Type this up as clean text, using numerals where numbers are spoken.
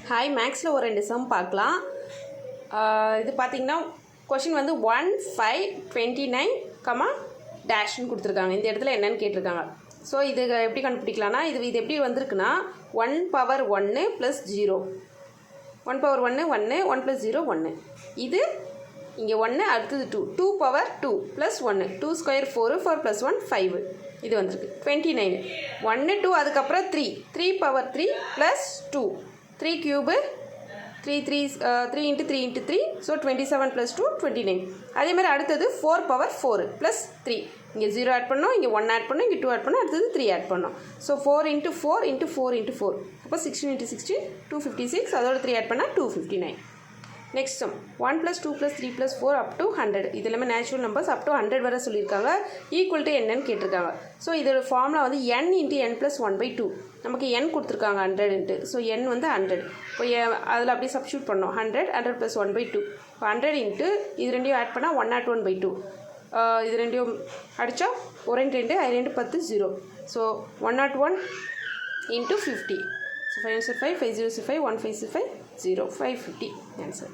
Hi, மேக்ஸில் ஒரு 2 some பார்க்கலாம். இது பார்த்திங்கன்னா கொஷின் வந்து 1, 5, 29, டேஷ்னு கொடுத்துருக்காங்க. இந்த இடத்துல என்னன்னு கேட்டிருக்காங்க. ஸோ இது எப்படி கண்டுபிடிக்கலாம்னா, இது எப்படி வந்திருக்குன்னா 1 பவர் 1 ப்ளஸ் 0, 1 பவர் 1 1, 1 ப்ளஸ் 0 1. இது இங்கே 1, அடுத்தது 2, 2 பவர் 2 ப்ளஸ் 1, 2 ஸ்கொயர் 4, 4 ப்ளஸ் 1 5. இது வந்திருக்கு 29, 1 2, அதுக்கப்புறம் 3, 3 power 3 plus 2, 3 cube 3 into 3 into 3, so 27 plus 2 29. அதே மாதிரி அடுத்தது 4 பவர் 4 ப்ளஸ் 3, இங்கே 0 ஆட் பண்ணோம், இங்கே 1 ஆட் பண்ணோம், இங்கே 2 ஆட் பண்ணோம், அடுத்தது 3 ஆட் பண்ணோம். ஸோ 4 இன்ட்டு 4 இன்ட்டு 4 இன்ட்டு 4, அப்போ 16 இன்ட்டு 16 256, அதோட 3 ஆட் பண்ணால் 259. Next sum 1 + 2 + 3 + 4 up to 100. இது எல்லாமே நேச்சுரல் நம்பர்ஸ், அப் டு 100 வரை சொல்லியிருக்காங்க. ஈக்குவல் டு என்னன்னு கேட்டிருக்காங்க. ஸோ இதோட ஃபார்முலா வந்து n இன்ட்டு n + 1/2. நமக்கு n கொடுத்துருக்காங்க 100ன்ட்டு. ஸோ n வந்து 100. இப்போ அதில் அப்படியே சப்ஸ்டியூட் பண்ணோம். 100 + 1/2. இப்போ 100 இன்ட்டு இது ரெண்டையும் ஆட் பண்ணால் 101/2. இது ரெண்டையும் அடித்தா 1 2 2 2 10 0. So 101 into 50. So 5 5 5 0 5 1 5 5 0 550 answer.